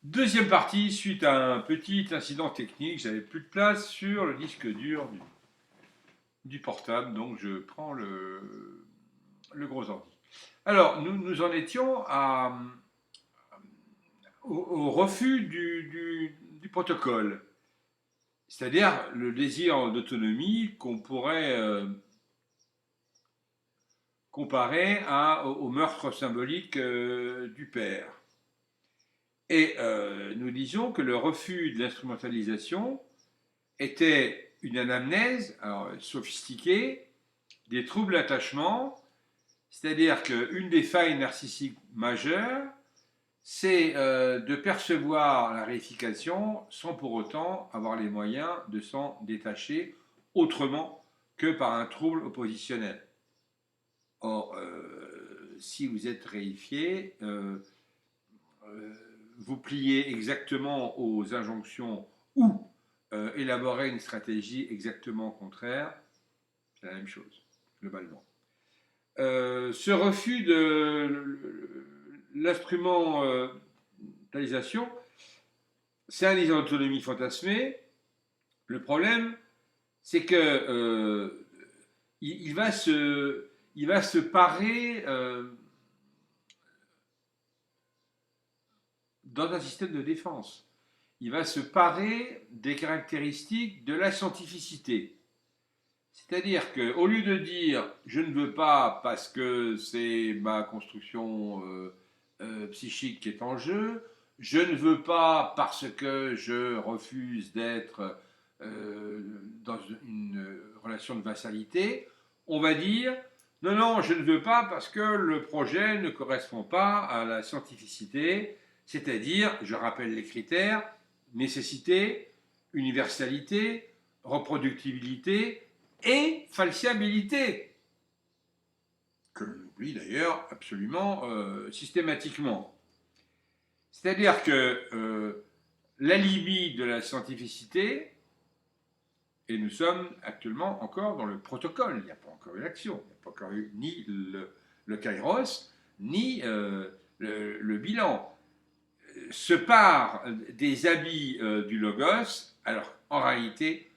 Deuxième partie, suite à un petit incident technique, j'avais plus de place sur le disque dur du portable, donc je prends le gros ordi. Alors, nous en étions au refus du protocole, c'est-à-dire le désir d'autonomie qu'on pourrait comparer au meurtre symbolique du père. Et nous disions que le refus de l'instrumentalisation était une anamnèse sophistiquée des troubles d'attachement, c'est-à-dire qu'une des failles narcissiques majeures, c'est de percevoir la réification sans pour autant avoir les moyens de s'en détacher autrement que par un trouble oppositionnel. Or, si vous êtes réifié, vous pliez exactement aux injonctions ou élaborer une stratégie exactement contraire, c'est la même chose, globalement. Ce refus de l'instrumentalisation, c'est un désir d'autonomie fantasmé. Le problème, c'est que il va se parer dans un système de défense. Il va se parer des caractéristiques de la scientificité. C'est-à-dire qu'au lieu de dire je ne veux pas parce que c'est ma construction psychique qui est en jeu, je ne veux pas parce que je refuse d'être dans une relation de vassalité, on va dire non, non, je ne veux pas parce que le projet ne correspond pas à la scientificité, c'est-à-dire, je rappelle les critères, nécessité, universalité, reproductibilité et falsiabilité, que l'on oublie d'ailleurs absolument systématiquement. C'est-à-dire que l'alibi de la scientificité, et nous sommes actuellement encore dans le protocole, il n'y a pas encore eu l'action, il n'y a pas encore eu ni le kairos, ni le bilan, se part des habits du logos, alors en réalité,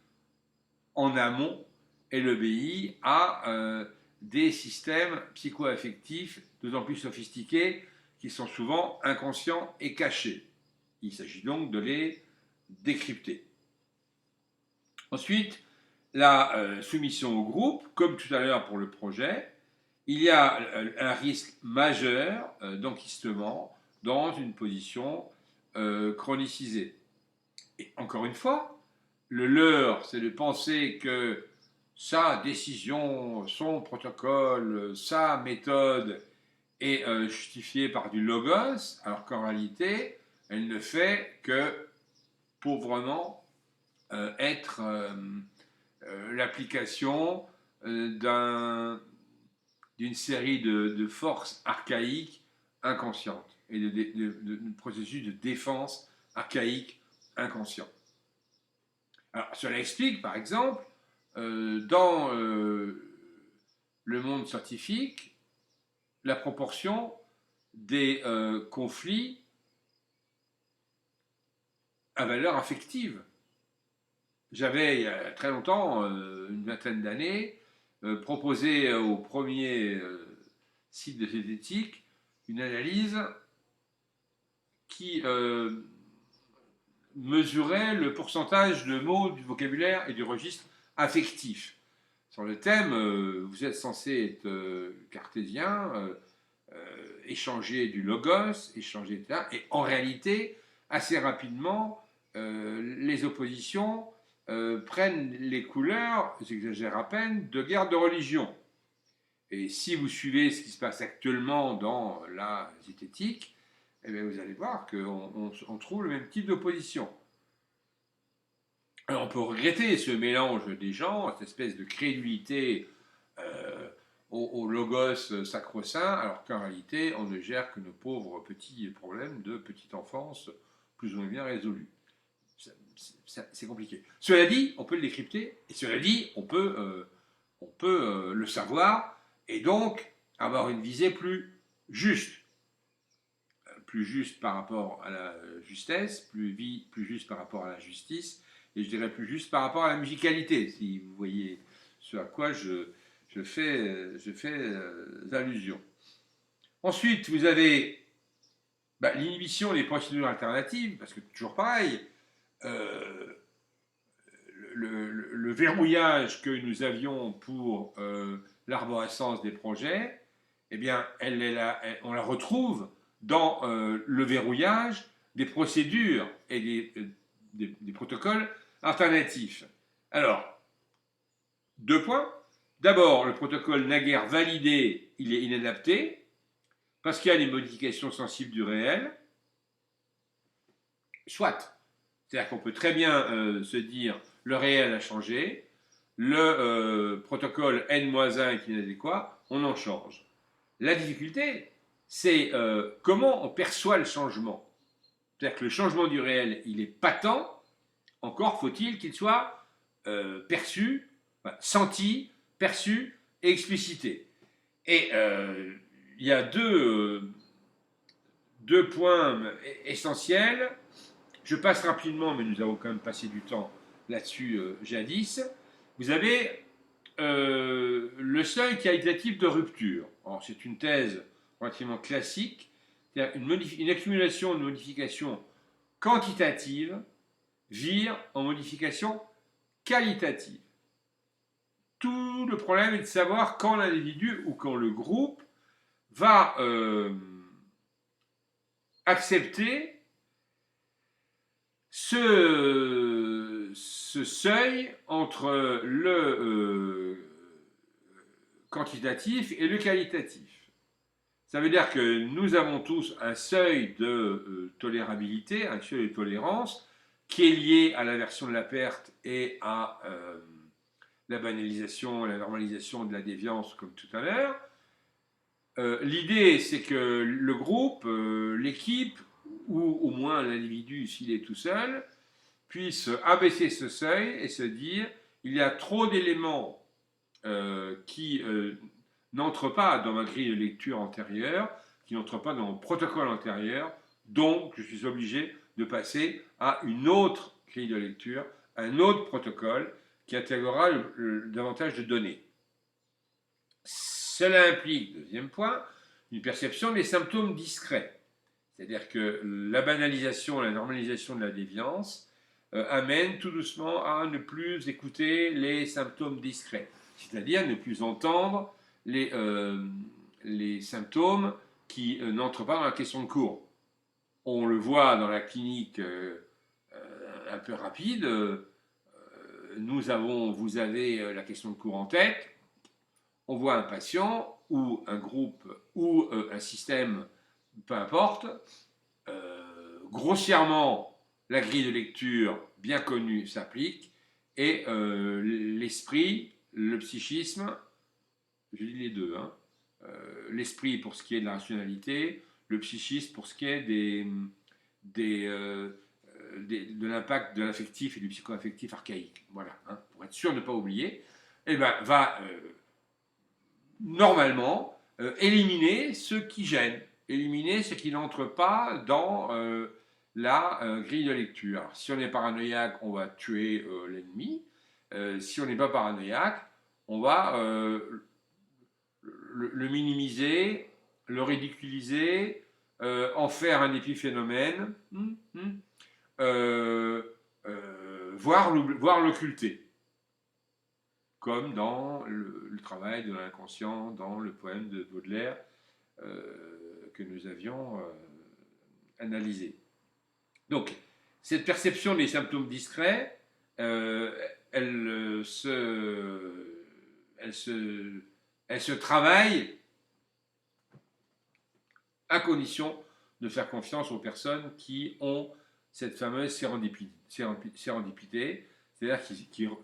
en amont, elle obéit à des systèmes psycho-affectifs d'autant plus sophistiqués qui sont souvent inconscients et cachés. Il s'agit donc de les décrypter. Ensuite, la soumission au groupe, comme tout à l'heure pour le projet, il y a un risque majeur d'enquistement dans une position chronicisée. Et encore une fois, le leurre, c'est de penser que sa décision, son protocole, sa méthode est justifiée par du logos, alors qu'en réalité, elle ne fait que pauvrement être l'application d'une série de forces archaïques inconscientes et de processus de défense archaïque inconscient. Alors, cela explique, par exemple, dans le monde scientifique, la proportion des conflits à valeur affective. J'avais, il y a très longtemps, une vingtaine d'années, proposé au premier site de zététique une analyse qui mesurait le pourcentage de mots du vocabulaire et du registre affectif. Sur le thème, vous êtes censé être cartésien, échanger du logos, échanger, etc. Et en réalité, assez rapidement, les oppositions prennent les couleurs, j'exagère à peine, de guerre de religion. Et si vous suivez ce qui se passe actuellement dans la zététique, eh bien vous allez voir qu'on trouve le même type d'opposition. Alors on peut regretter ce mélange des gens, cette espèce de crédulité au logos sacro-saint, alors qu'en réalité on ne gère que nos pauvres petits problèmes de petite enfance plus ou moins bien résolus. C'est compliqué. Cela dit, on peut le décrypter, et cela dit, on peut le savoir, et donc avoir une visée plus juste, plus juste par rapport à la justesse, plus juste par rapport à la justice, et je dirais plus juste par rapport à la musicalité, si vous voyez ce à quoi je fais allusion. Ensuite, vous avez l'inhibition des procédures alternatives, parce que toujours pareil, le verrouillage que nous avions pour l'arborescence des projets, eh bien, on la retrouve dans le verrouillage des procédures et des protocoles alternatifs. Alors, 2 points. D'abord, le protocole naguère validé, il est inadapté, parce qu'il y a des modifications sensibles du réel. Soit. C'est-à-dire qu'on peut très bien se dire le réel a changé, le protocole N-1 est inadéquat, on en change. La difficulté, c'est comment on perçoit le changement. C'est-à-dire que le changement du réel, il est patent, encore faut-il qu'il soit perçu, senti, perçu et explicité. Et il y a deux points essentiels. Je passe rapidement, mais nous avons quand même passé du temps là-dessus jadis. Vous avez le seuil qualitatif de rupture. C'est une thèse relativement classique. C'est-à-dire une accumulation de modifications quantitatives vire en modification qualitative. Tout le problème est de savoir quand l'individu ou quand le groupe va accepter ce seuil entre le quantitatif et le qualitatif. Ça veut dire que nous avons tous un seuil de tolérabilité, un seuil de tolérance, qui est lié à l'inversion de la perte et à la banalisation, la normalisation de la déviance, comme tout à l'heure. L'idée, c'est que le groupe, l'équipe, ou au moins l'individu, s'il est tout seul, puisse abaisser ce seuil et se dire il y a trop d'éléments qui n'entrent pas dans ma grille de lecture antérieure, qui n'entrent pas dans mon protocole antérieur, donc je suis obligé de passer à une autre grille de lecture, un autre protocole qui intégrera davantage de données. Cela implique, deuxième point, une perception des symptômes discrets. C'est-à-dire que la banalisation, la normalisation de la déviance amène tout doucement à ne plus écouter les symptômes discrets, c'est-à-dire ne plus entendre les symptômes qui n'entrent pas dans la question de cours. On le voit dans la clinique un peu rapide. Vous avez la question de cours en tête. On voit un patient ou un groupe ou un système, peu importe, grossièrement, la grille de lecture bien connue s'applique et l'esprit, le psychisme, je dis les deux, l'esprit pour ce qui est de la rationalité, le psychisme pour ce qui est de l'impact de l'affectif et du psychoaffectif archaïque. Voilà, pour être sûr de ne pas oublier, va normalement éliminer ce qui gêne, éliminer ce qui n'entre pas dans la grille de lecture. Alors, si on est paranoïaque, on va tuer l'ennemi. Si on n'est pas paranoïaque, on va le minimiser, le ridiculiser, en faire un épiphénomène, voire l'occulter. Comme dans le travail de l'inconscient, dans le poème de Baudelaire que nous avions analysé. Donc, cette perception des symptômes discrets, elle se travaille à condition de faire confiance aux personnes qui ont cette fameuse sérendipité, c'est-à-dire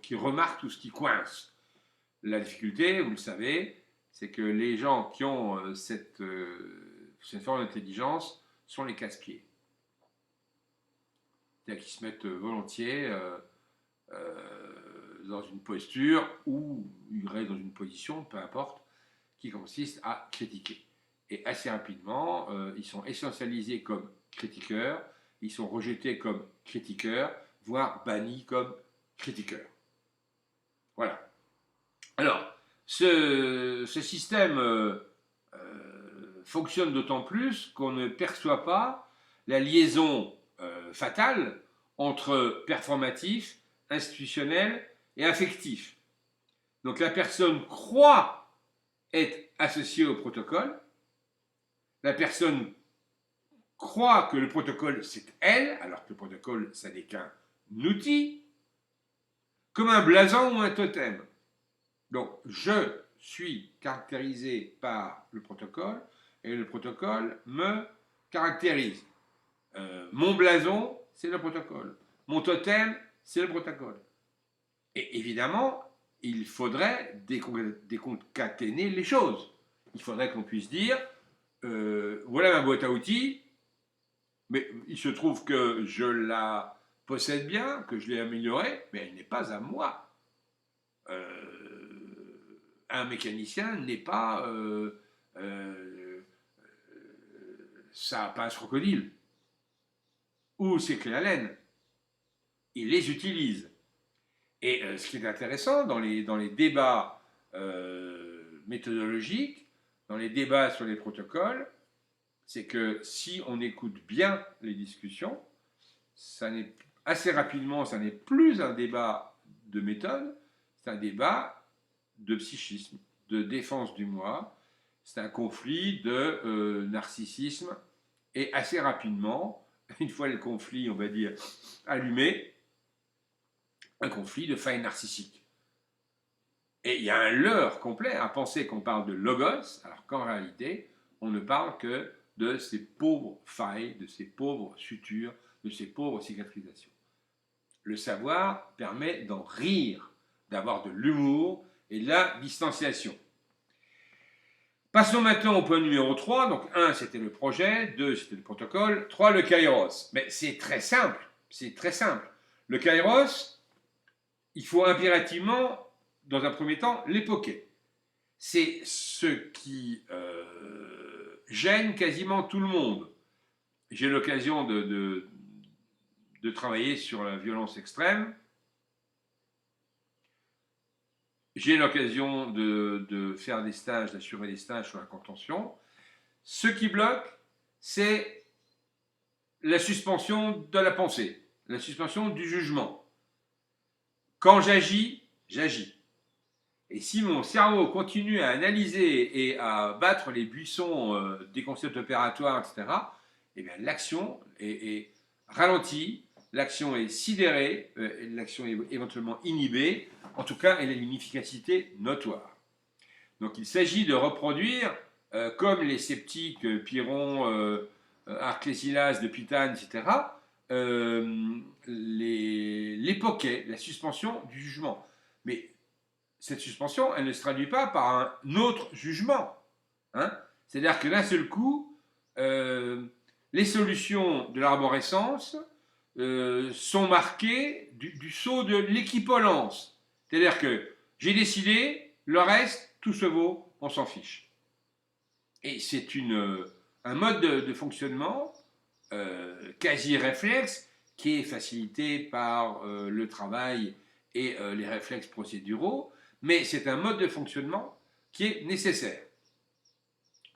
qui remarquent tout ce qui coince. La difficulté, vous le savez, c'est que les gens qui ont cette forme d'intelligence sont les casse-pieds. C'est-à-dire qu'ils se mettent volontiers dans une posture ou ils restent dans une position, peu importe, qui consiste à critiquer. Et assez rapidement, ils sont essentialisés comme critiqueurs, ils sont rejetés comme critiqueurs, voire bannis comme critiqueurs. Voilà. Alors, ce système fonctionne d'autant plus qu'on ne perçoit pas la liaison fatale entre performatif, institutionnel et affectif. Donc la personne croit être associée au protocole, la personne croit que le protocole c'est elle, alors que le protocole ça n'est qu'un outil, comme un blason ou un totem. Donc je suis caractérisé par le protocole et le protocole me caractérise. Mon blason, c'est le protocole. Mon totem, c'est le protocole. Et évidemment, il faudrait déconcaténer les choses. Il faudrait qu'on puisse dire, voilà ma boîte à outils, mais il se trouve que je la possède bien, que je l'ai améliorée, mais elle n'est pas à moi. Un mécanicien n'est pas sa pince crocodile ou ses clés à laine. Il les utilise. Et ce qui est intéressant dans les débats méthodologiques, dans les débats sur les protocoles, c'est que si on écoute bien les discussions, assez rapidement, ça n'est plus un débat de méthode, c'est un débat de psychisme, de défense du moi, c'est un conflit de narcissisme, et assez rapidement, une fois le conflit, on va dire, allumé, un conflit de faille narcissique. Et il y a un leurre complet à penser qu'on parle de logos, alors qu'en réalité, on ne parle que de ces pauvres failles, de ces pauvres sutures, de ces pauvres cicatrisations. Le savoir permet d'en rire, d'avoir de l'humour et de la distanciation. Passons maintenant au point numéro 3. Donc 1, c'était le projet, 2, c'était le protocole, 3, le kairos. Mais c'est très simple, c'est très simple. Le kairos, il faut impérativement, dans un premier temps, l'époquer. C'est ce qui gêne quasiment tout le monde. J'ai l'occasion de travailler sur la violence extrême. J'ai l'occasion de faire des stages, d'assurer des stages sur la contention. Ce qui bloque, c'est la suspension de la pensée, la suspension du jugement. Quand j'agis, j'agis. Et si mon cerveau continue à analyser et à battre les buissons des concepts opératoires, etc., eh bien l'action est ralentie, l'action est sidérée, l'action est éventuellement inhibée. En tout cas, elle a une efficacité notoire. Donc il s'agit de reproduire, comme les sceptiques Pyrrhon, Arclésilas de Pitane, etc., l'époquet, la suspension du jugement. Mais cette suspension, elle ne se traduit pas par un autre jugement. Hein. C'est-à-dire que d'un seul coup, les solutions de l'arborescence sont marquées du sceau de l'équipolence. C'est-à-dire que j'ai décidé, le reste, tout se vaut, on s'en fiche. Et c'est un mode de fonctionnement quasi réflexe qui est facilité par le travail et les réflexes procéduraux, mais c'est un mode de fonctionnement qui est nécessaire.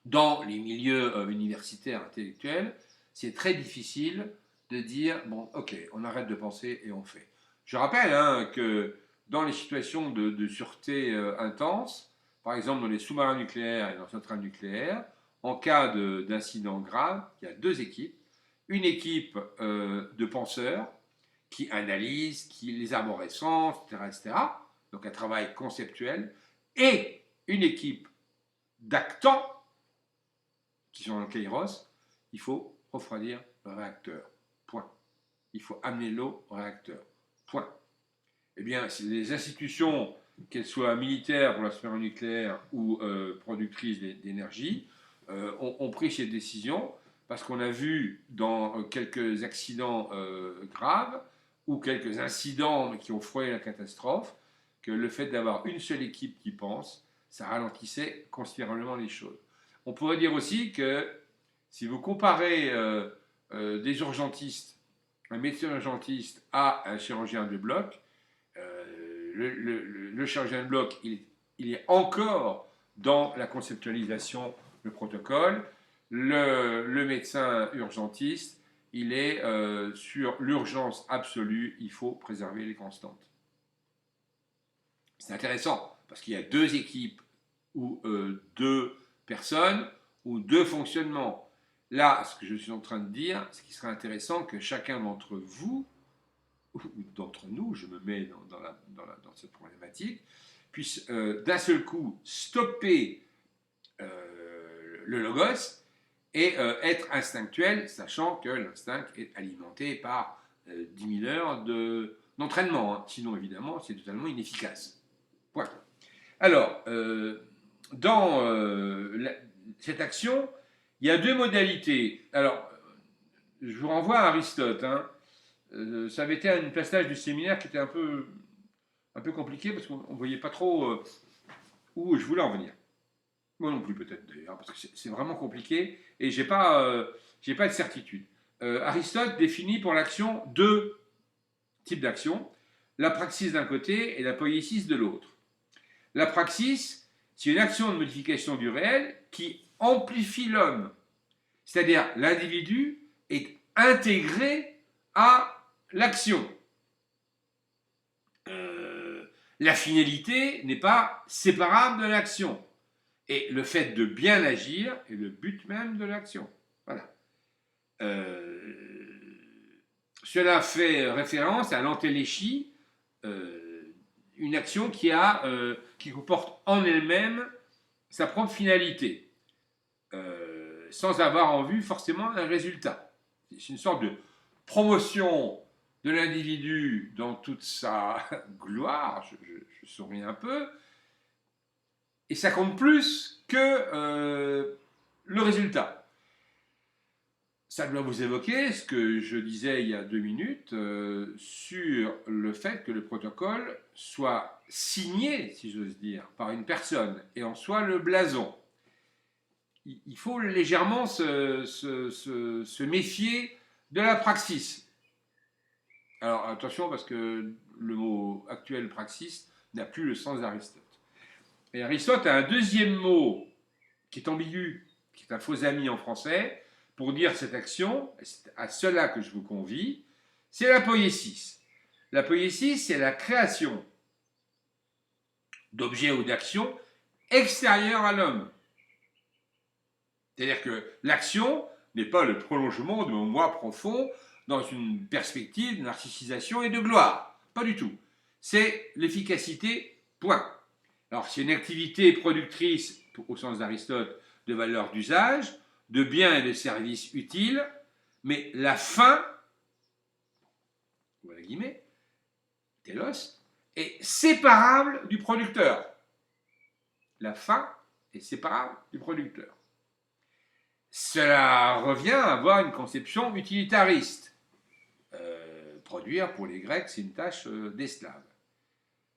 Dans les milieux universitaires intellectuels, c'est très difficile de dire bon, ok, on arrête de penser et on fait. Je rappelle que dans les situations de sûreté intense, par exemple dans les sous-marins nucléaires et dans les centrales nucléaires, en cas d'incident grave, il y a deux équipes. Une équipe de penseurs qui analysent, qui les arborescences, etc., etc. Donc un travail conceptuel, et une équipe d'actants qui sont dans le kairos. Il faut refroidir le réacteur. Point. Il faut amener l'eau au réacteur. Point. Eh bien, si les institutions, qu'elles soient militaires pour la sphère nucléaire ou productrices d'énergie, ont pris ces décisions parce qu'on a vu dans quelques accidents graves ou quelques incidents qui ont frôlé la catastrophe que le fait d'avoir une seule équipe qui pense, ça ralentissait considérablement les choses. On pourrait dire aussi que si vous comparez des urgentistes, un médecin urgentiste à un chirurgien de bloc, le chirurgien de bloc, il est encore dans la conceptualisation, le protocole. Le médecin urgentiste, il est sur l'urgence absolue, il faut préserver les constantes. C'est intéressant, parce qu'il y a deux équipes, ou deux personnes, ou deux fonctionnements. Là, ce que je suis en train de dire, c'est qu'il serait intéressant que chacun d'entre vous, ou d'entre nous, je me mets dans cette problématique, puisse d'un seul coup stopper le logos et être instinctuel, sachant que l'instinct est alimenté par 10 000 heures d'entraînement. Hein. Sinon, évidemment, c'est totalement inefficace. Point. Alors, dans cette action, il y a deux modalités. Alors, je vous renvoie à Aristote. Hein. Ça avait été un passage du séminaire qui était un peu compliqué parce qu'on ne voyait pas trop où je voulais en venir. Moi non plus peut-être d'ailleurs, parce que c'est vraiment compliqué et j'ai pas de certitude. Aristote définit pour l'action deux types d'actions, la praxis d'un côté et la poiesis de l'autre. La praxis, c'est une action de modification du réel qui amplifie l'homme. C'est-à-dire l'individu est intégré à l'action. La finalité n'est pas séparable de l'action. Et le fait de bien agir est le but même de l'action. Voilà. Cela fait référence à l'antéléchie, une action qui comporte en elle-même sa propre finalité, sans avoir en vue forcément un résultat. C'est une sorte de promotion de l'individu dans toute sa gloire, je souris un peu, et ça compte plus que le résultat. Ça doit vous évoquer ce que je disais il y a 2 minutes sur le fait que le protocole soit signé, si j'ose dire, par une personne et en soit le blason. Il faut légèrement se méfier de la praxis. Alors attention parce que le mot actuel praxis n'a plus le sens d'Aristote. Et Aristote a un deuxième mot qui est ambigu, qui est un faux ami en français, pour dire cette action, c'est à cela que je vous convie, c'est la poiesis. La poiesis, c'est la création d'objets ou d'actions extérieurs à l'homme. C'est-à-dire que l'action n'est pas le prolongement de mon moi profond dans une perspective de narcissisation et de gloire. Pas du tout. C'est l'efficacité, point. Alors, c'est une activité productrice, au sens d'Aristote, de valeur d'usage, de biens et de services utiles, mais la fin, voilà guillemets, télos, est séparable du producteur. La fin est séparable du producteur. Cela revient à avoir une conception utilitariste. Produire, pour les Grecs, c'est une tâche d'esclave.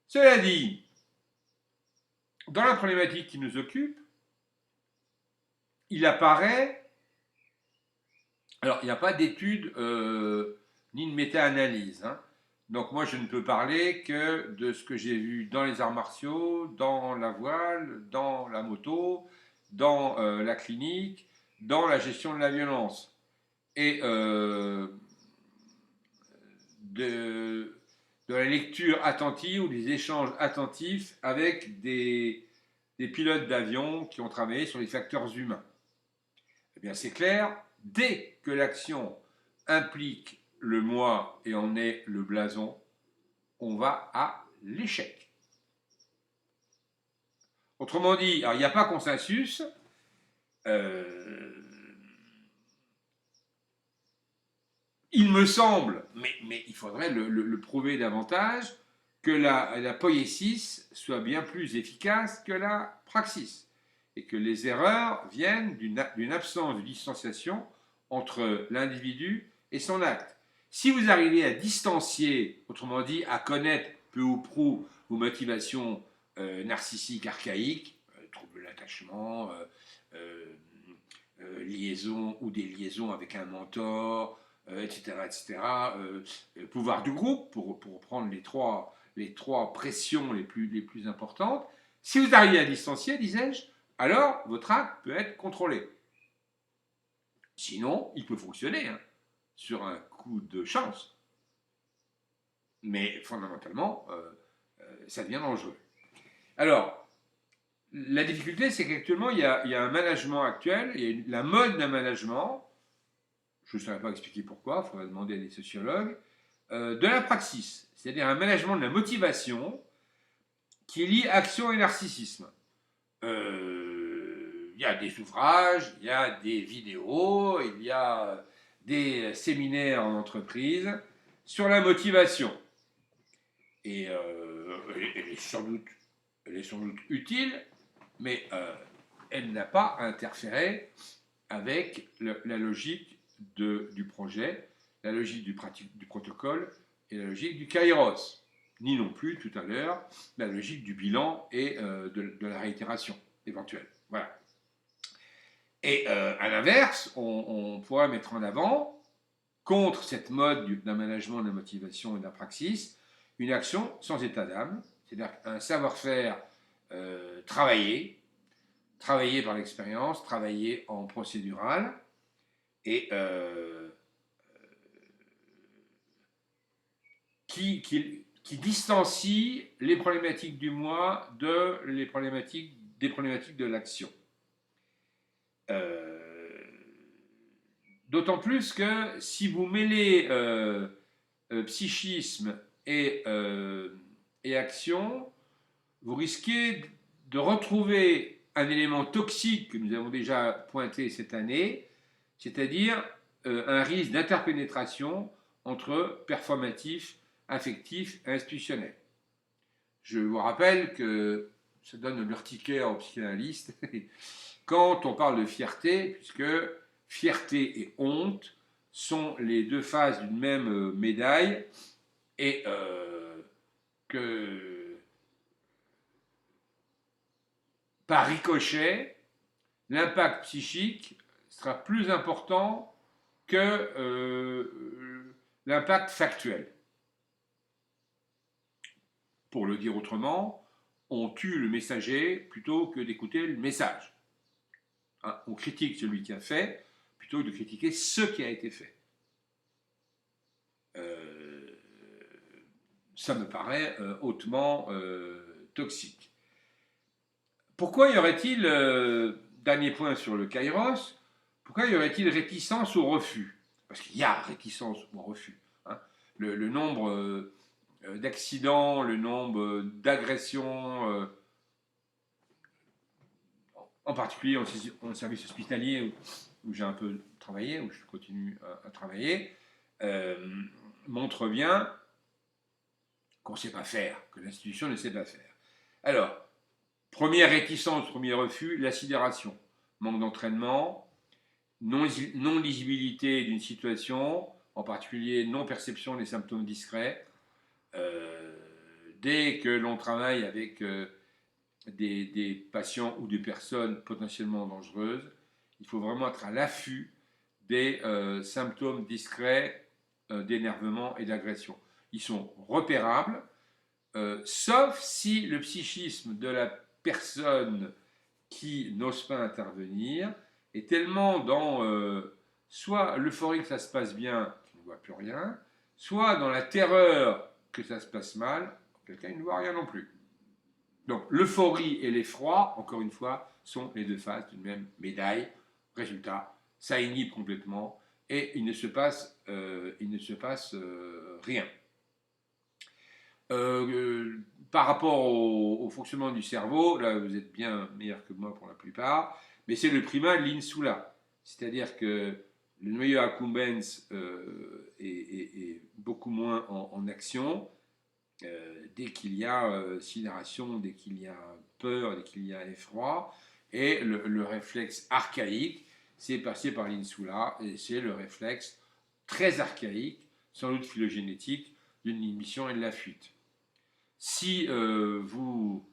Cela dit, dans la problématique qui nous occupe, il apparaît, alors il n'y a pas d'étude ni de méta-analyse, hein. Donc moi je ne peux parler que de ce que j'ai vu dans les arts martiaux, dans la voile, dans la moto, dans la clinique, dans la gestion de la violence. Et de la lecture attentive ou des échanges attentifs avec des pilotes d'avion qui ont travaillé sur les facteurs humains. Eh bien, c'est clair, dès que l'action implique le moi et en est le blason, on va à l'échec. Autrement dit, alors, il n'y a pas consensus. Il me semble, mais il faudrait le prouver davantage, que la poiesis soit bien plus efficace que la praxis, et que les erreurs viennent d'une absence de distanciation entre l'individu et son acte. Si vous arrivez à distancier, autrement dit, à connaître peu ou prou vos motivations narcissiques archaïques, troubles de l'attachement, liaison ou des liaisons avec un mentor, etc. etc. Pouvoir du groupe, pour prendre les trois pressions les plus importantes. Si vous arrivez à distancier, disais-je, alors votre acte peut être contrôlé. Sinon, il peut fonctionner sur un coup de chance. Mais fondamentalement, ça devient dangereux. Alors, la difficulté, c'est qu'actuellement, il y a un management actuel, il y a la mode d'un management, je ne saurais pas expliquer pourquoi, il faudrait demander à des sociologues, de la praxis, c'est-à-dire un management de la motivation qui lie action et narcissisme. Il y a des ouvrages, il y a des vidéos, il y a des séminaires en entreprise sur la motivation. Et elle est sans doute utile, mais elle n'a pas interféré avec la logique du projet, la logique du protocole et la logique du kairos, ni non plus tout à l'heure la logique du bilan et de la réitération éventuelle. Voilà. Et à l'inverse, on pourrait mettre en avant, contre cette mode d'un management de la motivation et de la praxis, une action sans état d'âme, c'est-à-dire un savoir-faire travaillé par l'expérience, travaillé en procédural, et qui distancie les problématiques du moi des problématiques de l'action. D'autant plus que si vous mêlez psychisme et action, vous risquez de retrouver un élément toxique que nous avons déjà pointé cette année, c'est-à-dire un risque d'interpénétration entre performatif, affectif et institutionnel. Je vous rappelle que ça donne l'urticaire aux psychanalystes quand on parle de fierté, puisque fierté et honte sont les deux faces d'une même médaille, et que par ricochet, l'impact psychique sera plus important que l'impact factuel. Pour le dire autrement, on tue le messager plutôt que d'écouter le message. On critique celui qui a fait plutôt que de critiquer ce qui a été fait. Ça me paraît hautement toxique. Pourquoi y aurait-il, dernier point sur le kairos, pourquoi y aurait-il réticence au refus? Parce qu'il y a réticence au refus. Le nombre d'accidents, le nombre d'agressions, en particulier en service hospitalier où j'ai un peu travaillé, où je continue à travailler, montre bien qu'on ne sait pas faire, que l'institution ne sait pas faire. Alors, première réticence, premier refus, la sidération. Manque d'entraînement, non-lisibilité d'une situation, en particulier non-perception des symptômes discrets. Dès que l'on travaille avec des patients ou des personnes potentiellement dangereuses, il faut vraiment être à l'affût des symptômes discrets d'énervement et d'agression. Ils sont repérables, sauf si le psychisme de la personne qui n'ose pas intervenir est tellement dans soit l'euphorie que ça se passe bien, qu'il ne voit plus rien, soit dans la terreur que ça se passe mal, quelqu'un ne voit rien non plus. Donc l'euphorie et l'effroi, encore une fois, sont les deux faces d'une même médaille. Résultat, ça inhibe complètement et il ne se passe rien. Par rapport au fonctionnement du cerveau, là vous êtes bien meilleur que moi pour la plupart, mais c'est le primat de l'insula. C'est-à-dire que le noyau accumbens est beaucoup moins en action. Dès qu'il y a sidération, dès qu'il y a peur, dès qu'il y a effroi, et le réflexe archaïque, c'est passé par l'insula, et c'est le réflexe très archaïque, sans doute phylogénétique, d'une inhibition et de la fuite. Si vous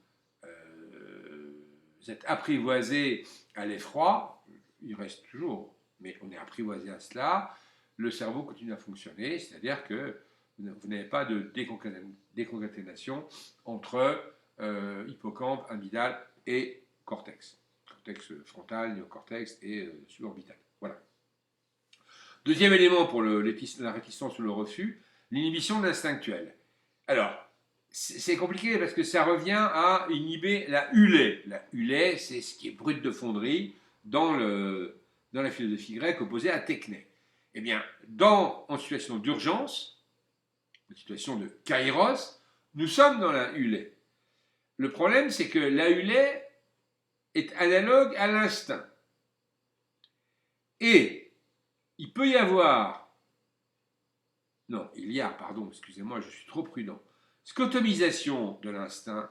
vous êtes apprivoisé à l'effroi, il reste toujours, mais on est apprivoisé à cela, le cerveau continue à fonctionner, c'est-à-dire que vous n'avez pas de déconcaténation entre hippocampe, amygdale et cortex. Cortex frontal, néocortex et suborbital. Voilà. Deuxième élément pour la réticence ou le refus, l'inhibition de l'instinctuel. Alors, c'est compliqué parce que ça revient à inhiber la hulée. La hulée, c'est ce qui est brut de fonderie dans la philosophie grecque opposée à techné. Eh bien, en situation d'urgence, en situation de kairos, nous sommes dans la hulée. Le problème, c'est que la hulée est analogue à l'instinct. Et il peut y avoir, non, il y a, pardon, excusez-moi, je suis trop prudent, scotomisation de l'instinct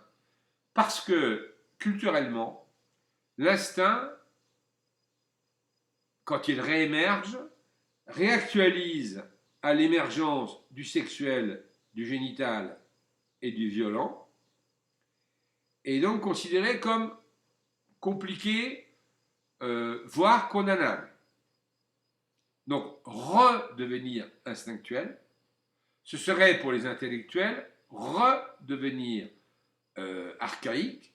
parce que culturellement, l'instinct, quand il réémerge, réactualise à l'émergence du sexuel, du génital et du violent, et est donc considéré comme compliqué, voire condamnable. Donc, redevenir instinctuel, ce serait pour les intellectuels redevenir archaïque,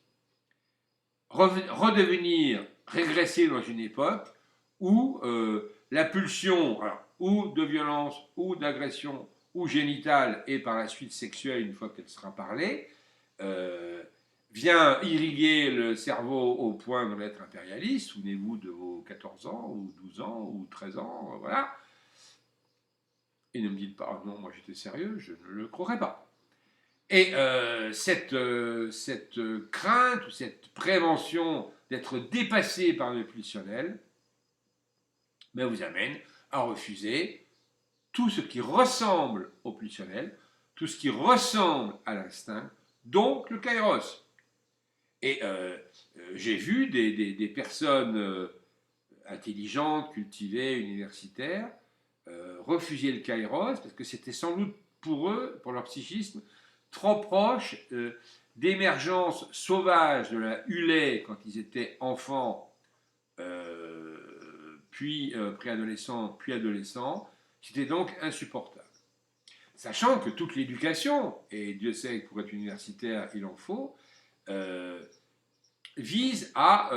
redevenir régresser dans une époque où la pulsion, alors, ou de violence, ou d'agression, ou génitale, et par la suite sexuelle, une fois qu'elle sera parlée, vient irriguer le cerveau au point de l'être impérialiste. Souvenez-vous de vos 14 ans, ou 12 ans, ou 13 ans, voilà. Et ne me dites pas, oh non, moi j'étais sérieux, je ne le croirais pas. Et cette crainte ou cette prévention d'être dépassé par le pulsionnel vous amène à refuser tout ce qui ressemble au pulsionnel, tout ce qui ressemble à l'instinct, donc le kairos. Et j'ai vu des personnes intelligentes, cultivées, universitaires, refuser le kairos parce que c'était sans doute pour eux, pour leur psychisme, trop proche d'émergence sauvage de la hulée quand ils étaient enfants, puis préadolescents, puis adolescents. C'était donc insupportable. Sachant que toute l'éducation, et Dieu sait que pour être universitaire il en faut, vise à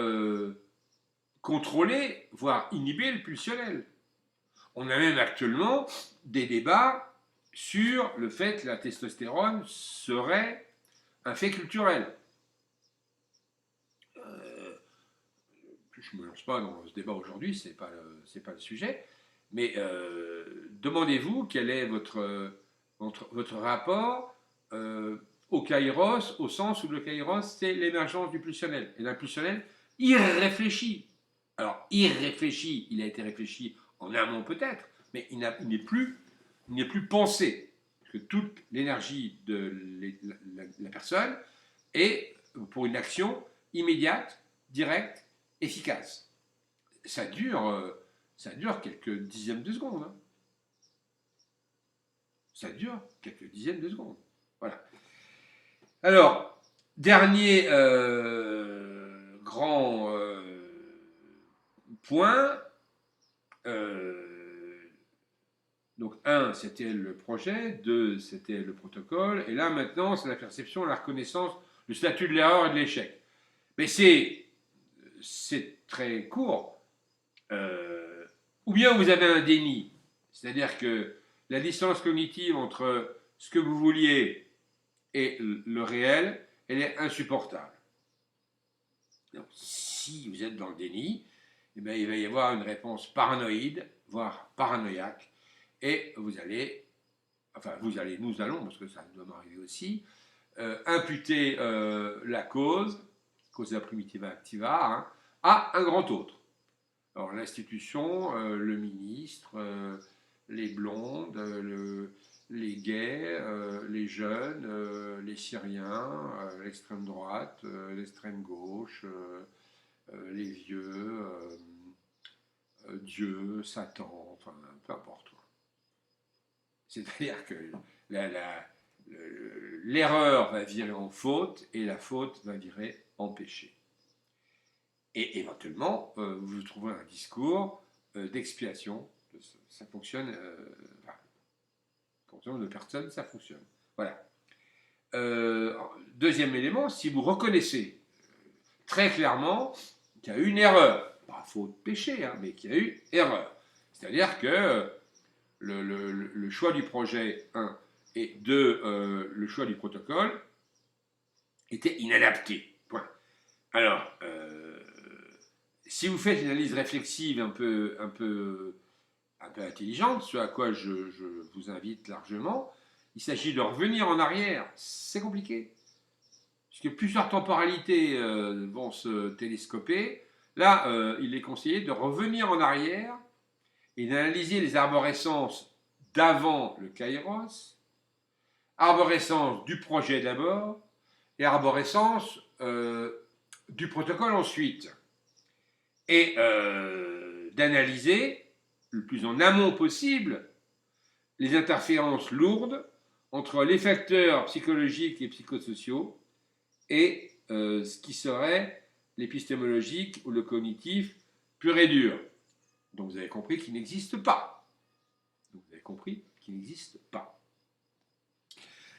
contrôler, voire inhiber le pulsionnel. On a même actuellement des débats sur le fait que la testostérone serait un fait culturel. Je ne me lance pas dans ce débat aujourd'hui, ce n'est pas le sujet, mais demandez-vous quel est votre rapport au kairos, au sens où le kairos, c'est l'émergence du pulsionnel, et d'un pulsionnel irréfléchi. Alors, irréfléchi, il a été réfléchi en amont peut-être, mais il n'est plus pensé. Parce que toute l'énergie de la personne est pour une action immédiate, directe, efficace. Ça dure quelques dixièmes de seconde. Hein. Ça dure quelques dizaines de secondes. Voilà. Alors, dernier grand point. Donc, 1, c'était le projet, 2, c'était le protocole, et là, maintenant, c'est la perception, la reconnaissance, le statut de l'erreur et de l'échec. Mais c'est très court. Ou bien vous avez un déni, c'est-à-dire que la distance cognitive entre ce que vous vouliez et le réel, elle est insupportable. Donc, si vous êtes dans le déni, eh bien, il va y avoir une réponse paranoïde, voire paranoïaque, et nous allons, parce que ça doit m'arriver aussi, imputer la cause de la primitiva activa, hein, à un grand autre. Alors l'institution, le ministre, les blondes, les gays, les jeunes, les Syriens, l'extrême droite, l'extrême gauche, les vieux, Dieu, Satan, enfin peu importe. C'est-à-dire que l'erreur va virer en faute et la faute va virer en péché. Et éventuellement, vous trouverez un discours d'expiation. Ça fonctionne, enfin, pour ce nombre de personnes, ça fonctionne. Voilà. Deuxième élément, si vous reconnaissez très clairement qu'il y a eu une erreur, pas faute péché, hein, mais qu'il y a eu erreur. C'est-à-dire que le choix du projet 1 et 2, le choix du protocole, était inadapté. Point. Alors, si vous faites une analyse réflexive un peu intelligente, ce à quoi je vous invite largement, il s'agit de revenir en arrière. C'est compliqué, puisque plusieurs temporalités vont se télescoper. Là, il est conseillé de revenir en arrière et d'analyser les arborescences d'avant le kairos, arborescence du projet d'abord, et arborescence du protocole ensuite. Et d'analyser le plus en amont possible les interférences lourdes entre les facteurs psychologiques et psychosociaux et ce qui serait l'épistémologique ou le cognitif pur et dur. Donc vous avez compris qu'il n'existe pas. Donc vous avez compris qu'il n'existe pas.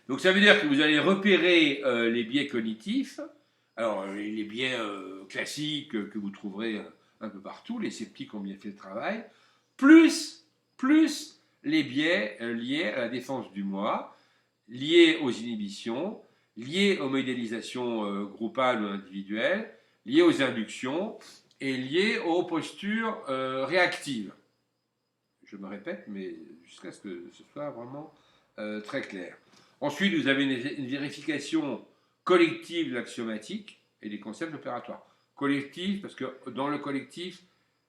Donc ça veut dire que vous allez repérer les biais cognitifs, alors les biais classiques que vous trouverez un peu partout, les sceptiques ont bien fait le travail, plus les biais liés à la défense du moi, liés aux inhibitions, liés aux modélisations groupales ou individuelles, liés aux inductions et liés aux postures réactives. Je me répète, mais jusqu'à ce que ce soit vraiment très clair. Ensuite, vous avez une vérification collective de l'axiomatique et des concepts opératoires. Collectif, parce que dans le collectif,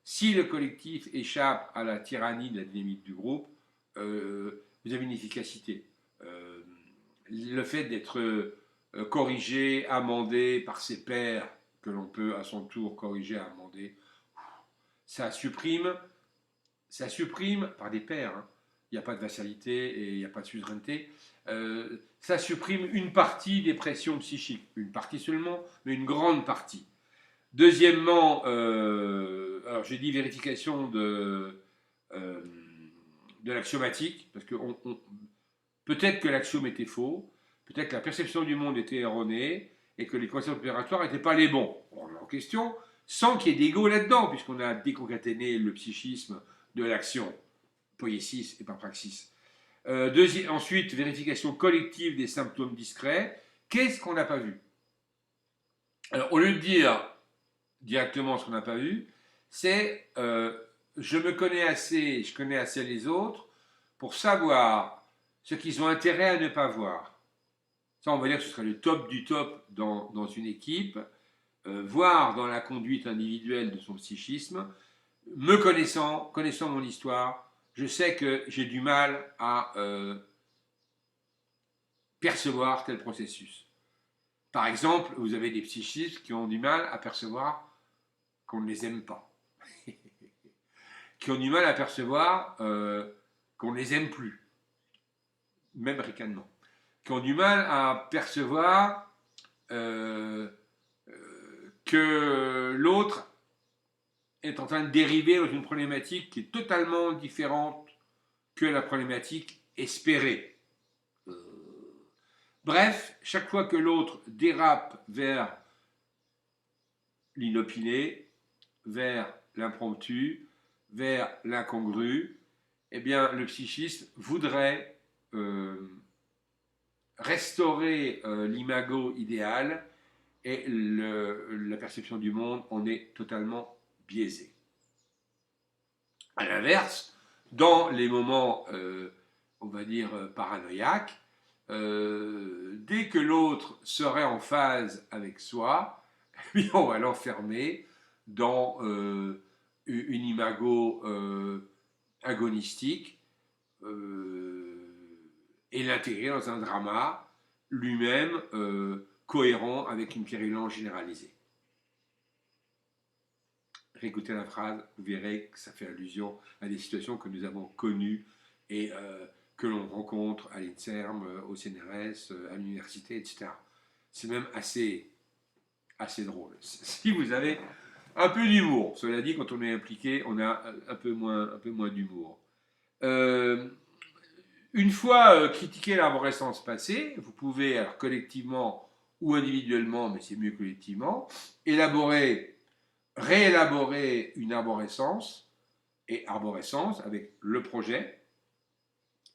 si le collectif échappe à la tyrannie de la dynamique du groupe, vous avez une efficacité. Le fait d'être corrigé, amendé par ses pairs, que l'on peut à son tour corriger, amender, ça supprime par des pairs, hein. Il n'y a pas de vassalité et il n'y a pas de suzeraineté, ça supprime une partie des pressions psychiques, une partie seulement, mais une grande partie. Deuxièmement, alors j'ai dit vérification de l'axiomatique, parce que peut-être que l'axiome était faux, peut-être que la perception du monde était erronée, et que les concepts opératoires n'étaient pas les bons. On remet en question, sans qu'il y ait d'ego là-dedans, puisqu'on a déconcaténé le psychisme de l'action, poiesis et pas praxis. Ensuite, vérification collective des symptômes discrets. Qu'est-ce qu'on n'a pas vu? Alors, au lieu de dire directement ce qu'on n'a pas vu, c'est je me connais assez, je connais assez les autres pour savoir ce qu'ils ont intérêt à ne pas voir. Ça, on va dire que ce serait le top du top dans une équipe, voir dans la conduite individuelle de son psychisme, me connaissant mon histoire, je sais que j'ai du mal à percevoir tel processus. Par exemple, vous avez des psychistes qui ont du mal à percevoir qu'on ne les aime pas, qui ont du mal à percevoir qu'on ne les aime plus, même ricanement, qui ont du mal à percevoir que l'autre est en train de dériver dans une problématique qui est totalement différente que la problématique espérée. Bref, chaque fois que l'autre dérape vers l'inopiné, vers l'impromptu, vers l'incongru, eh bien, le psychiste voudrait restaurer l'imago idéal et la perception du monde en est totalement biaisée. A l'inverse, dans les moments, on va dire, paranoïaques, dès que l'autre serait en phase avec soi, on va l'enfermer dans une imago agonistique et l'intégrer dans un drama lui-même cohérent avec une virulence généralisée. Réécoutez la phrase, vous verrez que ça fait allusion à des situations que nous avons connues et que l'on rencontre à l'INSERM, au CNRS, à l'université, etc. C'est même assez drôle. Si vous avez Un peu d'humour. Cela dit, quand on est impliqué, on a un peu moins d'humour. Euh, une fois critiqué l'arborescence passée, vous pouvez, alors collectivement ou individuellement, mais c'est mieux collectivement, élaborer, réélaborer une arborescence et arborescence avec le projet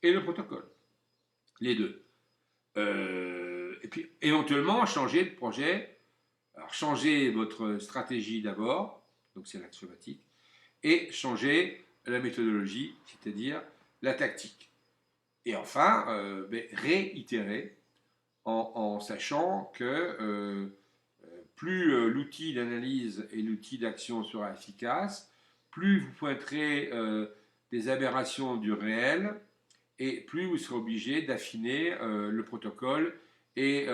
et le protocole, les deux. Et puis éventuellement changer de projet, alors changer votre stratégie d'abord, donc c'est l'axiomatique, et changer la méthodologie, c'est-à-dire la tactique. Et enfin, réitérer en sachant que plus l'outil d'analyse et l'outil d'action sera efficace, plus vous pointerez des aberrations du réel et plus vous serez obligé d'affiner le protocole et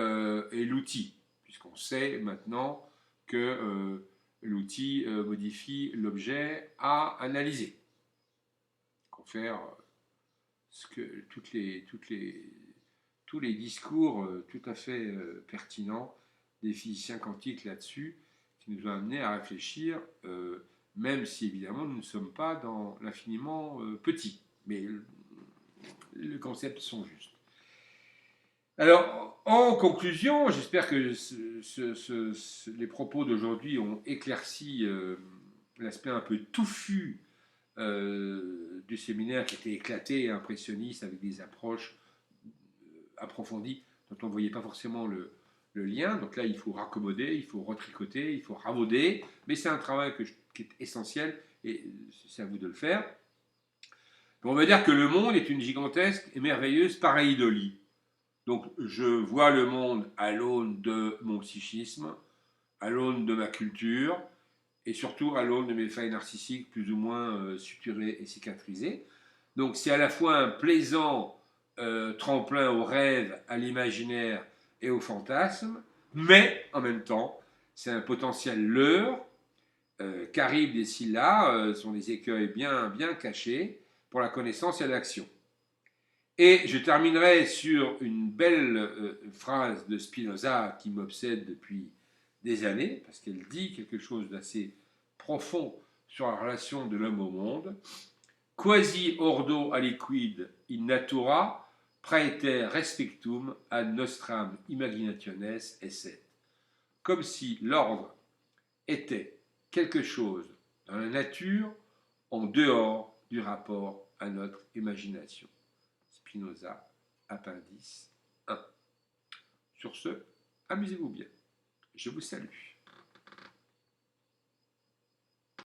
l'outil, puisqu'on sait maintenant que l'outil modifie l'objet à analyser. Confère ce que tous les discours tout à fait pertinents des physiciens quantiques là-dessus, qui nous ont amenés à réfléchir, même si évidemment nous ne sommes pas dans l'infiniment petit, mais les concepts sont justes. Alors, en conclusion, j'espère que les propos d'aujourd'hui ont éclairci l'aspect un peu touffu du séminaire qui était éclaté et impressionniste avec des approches approfondies dont on ne voyait pas forcément le lien. Donc là, il faut raccommoder, il faut retricoter, il faut ravauder, mais c'est un travail qui est essentiel et c'est à vous de le faire. On va dire que le monde est une gigantesque et merveilleuse pareidolie. Donc je vois le monde à l'aune de mon psychisme, à l'aune de ma culture, et surtout à l'aune de mes failles narcissiques plus ou moins suturées et cicatrisées. Donc c'est à la fois un plaisant tremplin au rêve, à l'imaginaire et au fantasme, mais en même temps c'est un potentiel leurre, qu'arrivent des Scylla sont des écueils bien cachés pour la connaissance et l'action. Et je terminerai sur une belle phrase de Spinoza qui m'obsède depuis des années, parce qu'elle dit quelque chose d'assez profond sur la relation de l'homme au monde. Quasi ordo aliquid in natura praeter respectum ad nostram imaginationes esset. Comme si l'ordre était quelque chose dans la nature en dehors du rapport à notre imagination. Spinoza, appendice 1. Sur ce, amusez-vous bien. Je vous salue.